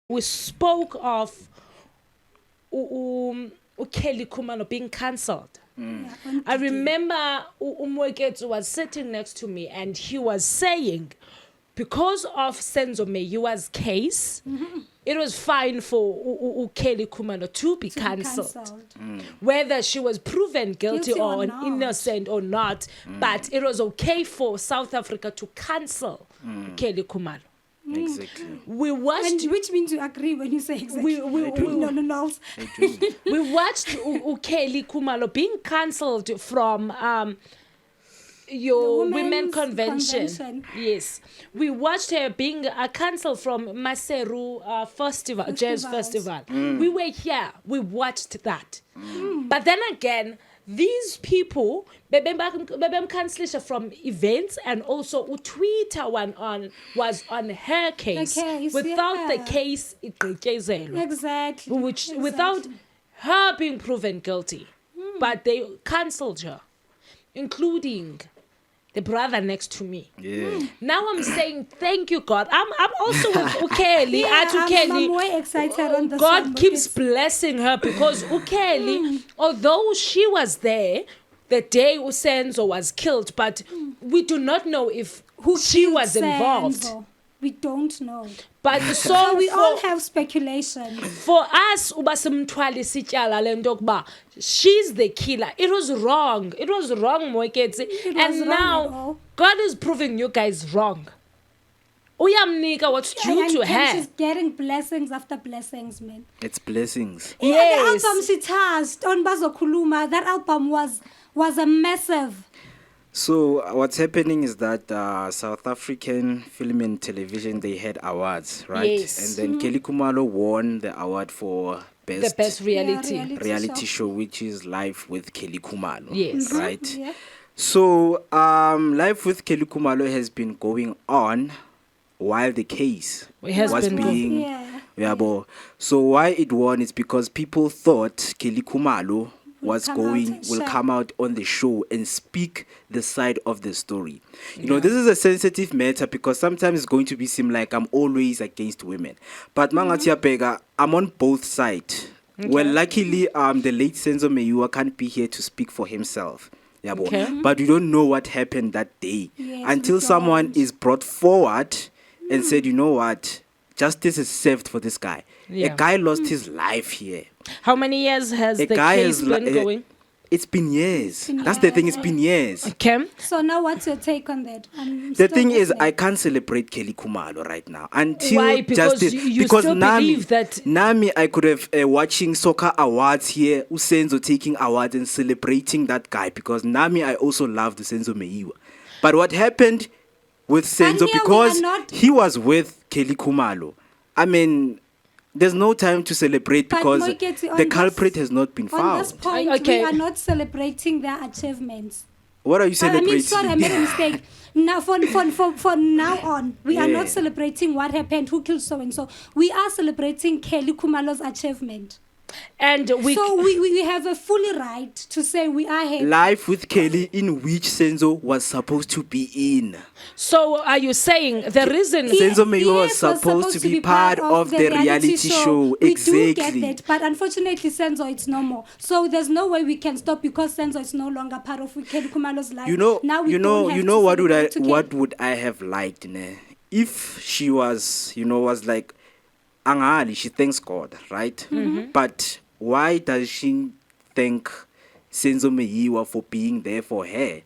we spoke of Kelly Khumalo being cancelled. I remember Moeketsi was sitting next to me and he was saying, because of Senzo Meyiwa's case, it was fine for Kelly Khumalo to be cancelled. Whether she was proven guilty or innocent or not, but it was okay for South Africa to cancel Kelly Khumalo. Exactly. We watched, which means you agree when you say exactly. No. we watched Kelly Khumalo being cancelled from your women convention. Yes, we watched her being cancelled from Maseru festival, jazz festival. We were here, we watched that. But then again, these people cancellation from events, and also Twitter was on her case, without the case Exactly. without her being proven guilty. But they cancelled her, including the brother next to me. Now I'm saying thank you, God. I'm also with Ukeli. I'm way excited on this. God keeps blessing her because Ukeli, although she was there the day Usenzo was killed, but we do not know if she was involved. We don't know. But so we all have speculation. For us, she's the killer. It was wrong. It was wrong, Moeketsi. And now God is proving you guys wrong. Uyamnika what's due to her. She's getting blessings after blessings, man. It's blessings. Yes. The album she touched on Bazokuluma, that album was a massive. So what's happening is that South African Film and Television, they had awards, right? Yes. And then Kelly Khumalo won the award for the best reality show, which is Live with Kelly Khumalo. Yes. Right? Yeah. So Live with Kelly Khumalo has been going on while the case was being... So why it won is because people thought Kelly Khumalo will come out on the show and speak the side of the story. You know, this is a sensitive matter because sometimes it's going to seem like I'm always against women. But Mangatia Pega, I'm on both sides. Well, luckily, the late Senzo Meyiwa can't be here to speak for himself. But we don't know what happened that day until someone is brought forward and said, you know what, justice is served for this guy. A guy lost his life here. How many years has the case been going? It's been years. That's the thing, it's been years. Okay. So now what's your take on that? The thing is, I can't celebrate Kelly Khumalo right now. Until why? Because justice, you still believe that... Nami, I could have watching soccer awards here, Usenzo taking awards and celebrating that guy. Because Nami, I also love the Senzo Meyiwa. But what happened with Senzo, because he was with Kelly Khumalo, I mean... There's no time to celebrate because the culprit has not been found. On this point, we are not celebrating their achievements. What are you celebrating? I made a mistake. Now, for now on, we are not celebrating what happened, who killed so-and-so. We are celebrating Kelly Khumalo's achievement. And we have a fully right to say we are happy. Live with Kelly, in which Senzo was supposed to be in. So are you saying the reason Senzo Meyiwa was supposed to be part of the reality show? Exactly. We do get that, but unfortunately Senzo it's no more. So there's no way we can stop because Senzo is no longer part of Kelly Khumalo's life. What would I have liked, ne? If she was like Angali, she thanks God, right? But why does she thank Senzo Meyiwa for being there for her?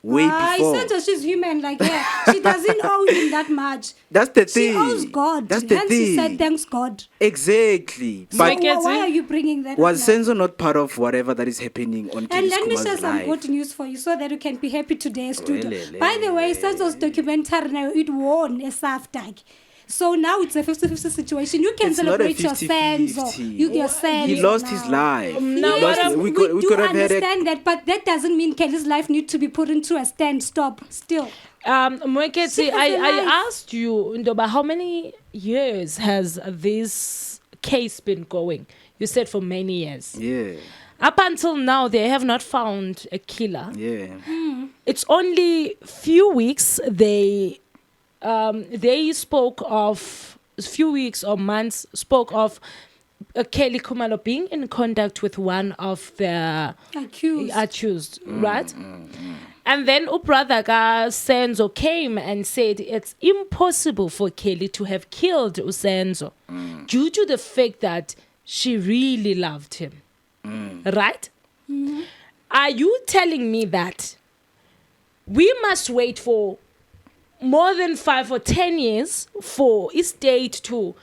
Way before. Senzo, she's human like her. She doesn't owe him that much. That's the thing. She owes God. That's the thing. She said thanks God. Exactly. But why are you bringing that was Senzo not part of whatever that is happening on Kelly Khumalo's life? And let me share some good news for you so that you can be happy today, studio. By the way, Senzo's documentary now, it won a SAFTA. So now it's a 50-50 situation. You can celebrate your Senzo. He lost his life. We could have understand that, but that doesn't mean Kelly's life needs to be put into a stand-stop still. Moeketsi, I asked you, Ndoba, how many years has this case been going? You said for many years. Yeah. Up until now, they have not found a killer. Yeah. It's only few weeks they spoke of few weeks or months spoke of Kelly Khumalo being in contact with one of the accused, right? And then brother Senzo came and said it's impossible for Kelly to have killed Senzo due to the fact that she really loved him. Right? Are you telling me that we must wait for more than 5 or 10 years for estate to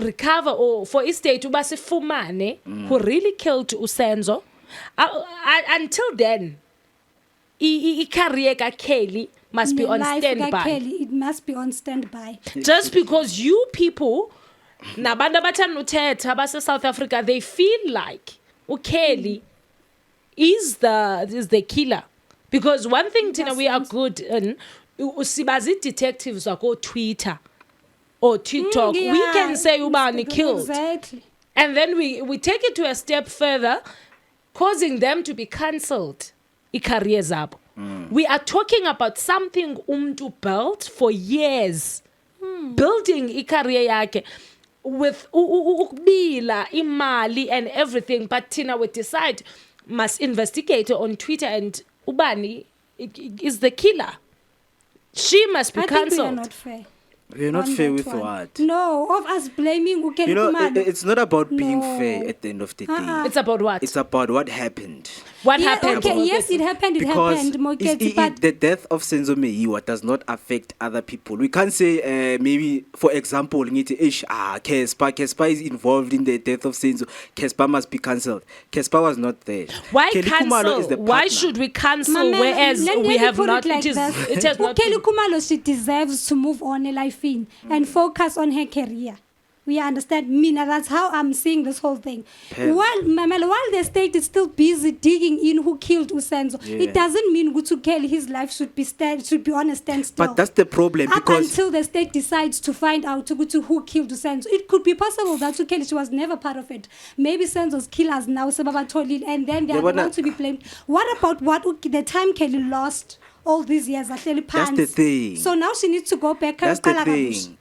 recover, or for estate to basifumane who really killed Senzo? Until then, career ka Kelly must be on standby. It must be on standby. Just because you people, nabantu abathanduthetha base South Africa, they feel like Kelly is the killer. Because one thing we are good in, sibazi detectives are go Twitter or TikTok. We can say ubani killed. Exactly. And then we take it to a step further, causing them to be cancelled. Career zabo. We are talking about something umntu built for years. Building career yake with ukubila, imali and everything, but Tina would decide must investigate on Twitter and ubani is the killer. She must be cancelled. We are not fair. We're not fair with what? No, of us blaming Kelly Khumalo. It's not about being fair at the end of the day. It's about what? It's about what happened. What happened? Okay, yes, it happened. Moeketsi, but the death of Senzo Meyiwa does not affect other people. We can't say, maybe, for example, Kespa is involved in the death of Senzo. Kespa must be cancelled. Kespa was not there. Why Kelly Khumalo is the cancel? Why should we cancel? Whereas we have not. It has not. Kelly Khumalo, she deserves to move on in life and focus on her career. We understand. Mina, that's how I'm seeing this whole thing. While the state is still busy digging in who killed Senzo, it doesn't mean Gutu Kelly, his life should be on a standstill. But that's the problem, because until the state decides to find out who killed Senzo, it could be possible that Kelly, she was never part of it. Maybe Senzo's killers now, and then they are going to be blamed. What about the time Kelly lost all these years? That's the thing. So now she needs to go back. That's the thing.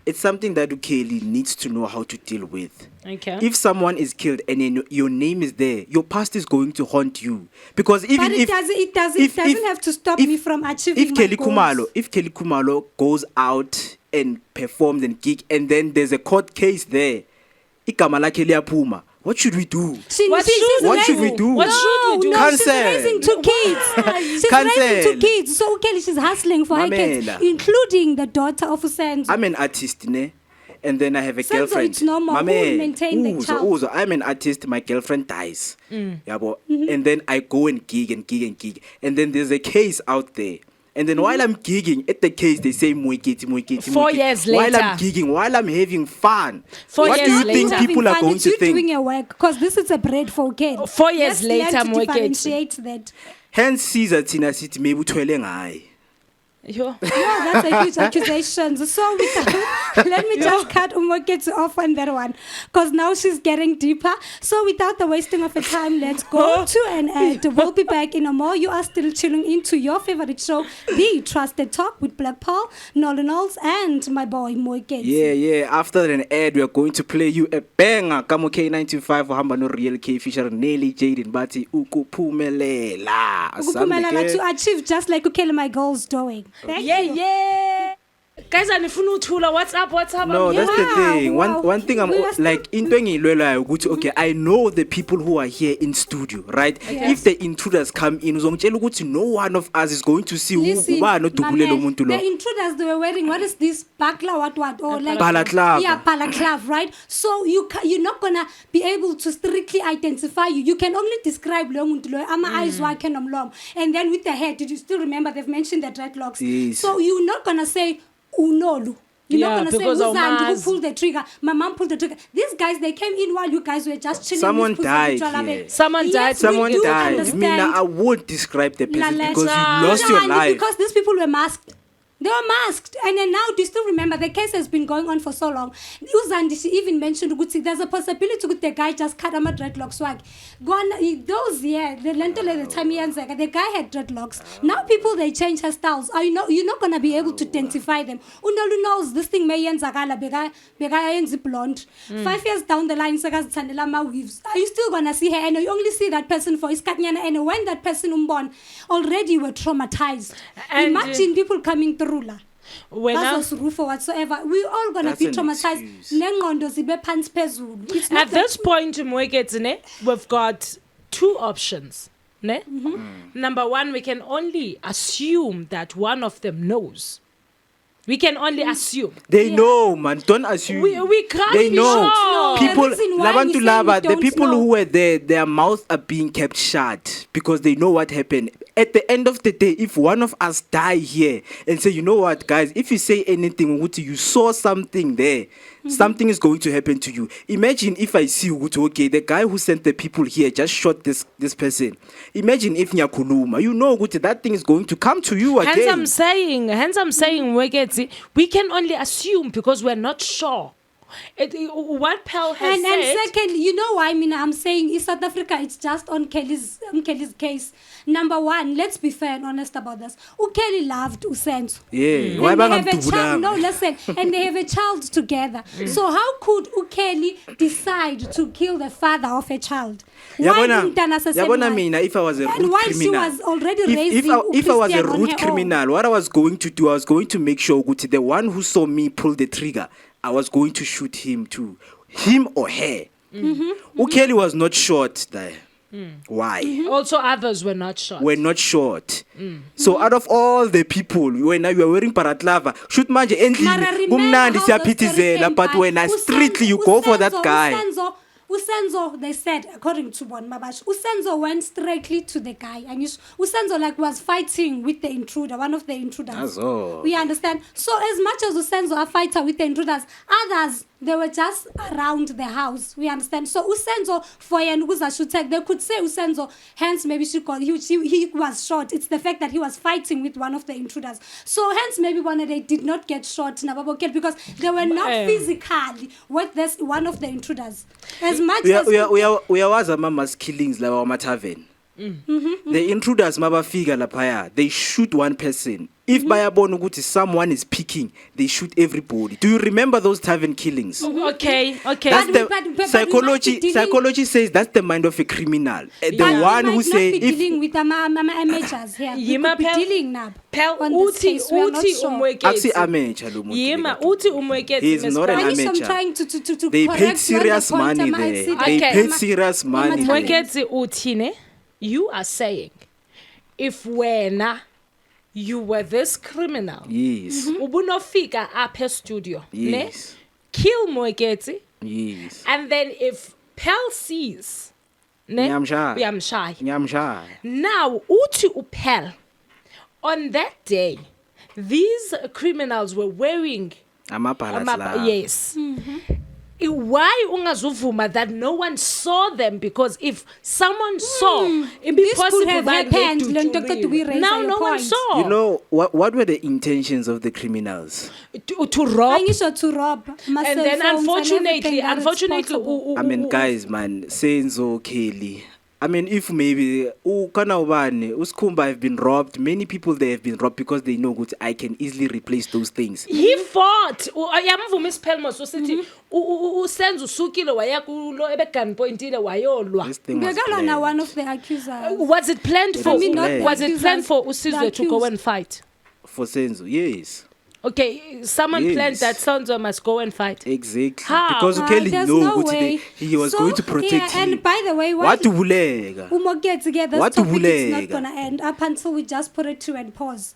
It's something that Kelly needs to know how to deal with. Okay. If someone is killed and then your name is there, your past is going to haunt you. Because even it doesn't have to stop me from achieving my goals. If Kelly Khumalo goes out and performs and gig, and then there's a court case there, igama lakhe liyaphuma, what should we do? What should we do? Cancel. She's raising 2 kids. Raising 2 kids. So Kelly, she's hustling for her kids, including the daughter of Senzo. I'm an artist, ne? And then I have a girlfriend. It's normal. Who will maintain the child? I'm an artist. My girlfriend dies. And then I go and gig. And then there's a case out there. And then while I'm gigging at the case, they say Moeketsi. 4 years later. While I'm gigging, while I'm having fun. 4 what years do you later. think people are going to think? You're doing your work, because this is a bread for Kelly. 4 years later, Moeketsi. That. Hence, Caesar Tina City maybe 12 ngai. Yo, that's a huge accusation. So let me just cut Moeketsi off on that one, because now she's getting deeper. So without the wasting of time, let's go to an ad. We'll be back in a more. You are still tuning into your favorite show, The Trusted Talk, with Black Paul, Nolanols, and my boy Moeketsi. Yeah. After an ad, we are going to play you a banger. Kamo K95 Hamba no Real K Fisher Nelly Jaden Bati Ukupumelela. To achieve just like Kelly, my goals doing. Yeah. Guys, what's up? No, that's the thing. One thing I'm like, okay, I know the people who are here in studio, right? Yes. If the intruders come in, no one of us is going to see who the intruders, they were wearing, what is this? Bakla, or like balaclava. Yeah, balaclava, right? So you're not gonna be able to strictly identify you. You can only describe eyes and then with the hair, did you still remember they've mentioned the dreadlocks? Yes. So you're not gonna say Unolu. You're not going to say who pulled the trigger. My mom pulled the trigger. These guys, they came in while you guys were just chilling. Someone died. Someone died. Mina, I won't describe the person because you lost your life. Because these people were masked. They were masked. And then now, do you still remember? The case has been going on for so long. Uzandi, she even mentioned, there's a possibility that the guy just cut him a dreadlocks. The guy had dreadlocks. Now people, they change hairstyles. You're not going to be able to identify them. Unolu knows this thing may be blonde. 5 years down the line, weaves. Are you still going to see her? And you only see that person for iskatnyana. And when that person unborn, already were traumatized. And imagine people coming through. When roof or whatsoever, we're all gonna be traumatized. At this point, we've got two options. Number one, we can only assume that one of them knows. We can only assume. They know, man. Don't assume. We can't they be know. sure. People, the people know. who were there, their mouths are being kept shut because they know what happened. At the end of the day, if one of us die here and say, you know what, guys, if you say anything, you saw something there, something is going to happen to you. Imagine if I see, okay, the guy who sent the people here just shot this person. Imagine if Nyakuluma, you know, that thing is going to come to you again. Hence I'm saying, Moeketsi, we can only assume because we're not sure. What Pell has said. And second, you know why I'm saying in South Africa, it's just on Kelly's case. Number one, let's be fair and honest about this. Kelly loved Usenzo. Yeah. And they have a child. No, listen. And they have a child together. So how could Kelly decide to kill the father of a child? If I was a root criminal, she was already raising if I was a root criminal, what I was going to do, I was going to make sure the one who saw me pull the trigger, I was going to shoot him too. Him or her. Kelly was not shot there. Why? Also, others were not shot. So, out of all the people, when you are wearing paratlava, shoot manje endlini, but when I strictly you go for that guy. Usenzo, they said, according to one Mabash, Usenzo went straightly to the guy. And Usenzo was fighting with the intruder, one of the intruders. We understand. So as much as Usenzo a fighter with the intruders, others, they were just around the house. We understand. So Usenzo, for Yanuguza should take, they could say Usenzo, hence maybe he was shot. It's the fact that he was fighting with one of the intruders. So hence maybe they did not get shot because they were not physically with this one of the intruders. As much as we are mama's killings like our tavern. The intruders figure lapaya, they shoot one person. If Bayabonuguti someone is peeking, they shoot everybody. Do you remember those tavern killings? Okay. That's psychology says that's the mind of a criminal. The one who say if dealing with amateurs here. We could be dealing now. Uti Umweketsi. He's not an amateur. I'm trying to they paid serious money there. They paid serious money. Moeketsi Utine, you are saying if you were this criminal. Yes. Ubunofika up studio. Yes. Kill Moeketsi. Yes. And then if Pell sees, Nyamsha. Now, Uti Upel, on that day, these criminals were wearing yes. Why ungazuvuma that no one saw them? Because if someone saw, it'd be possible have that happened. Now no one saw. You know what were the intentions of the criminals? To rob. To rob. And then unfortunately, I mean, guys, man, Senzo, Kelly. I mean, if maybe Uskumba have been robbed, many people they have been robbed because they know good. I can easily replace those things. He fought. Miss Pelmo Society. Usenzo Sukilo Wayakulo Ebekan pointile Wayolwa. This thing was planned. One of the accusers. Was it planned for? Was it planned for Usizwe to go and fight? For Senzo, yes. Okay, someone planned that Senzo must go and fight. Exactly. How? Because Kelly knew he was going to protect him. And by the way, what to Umogets together, this topic is not going to end up until we just put it to and pause.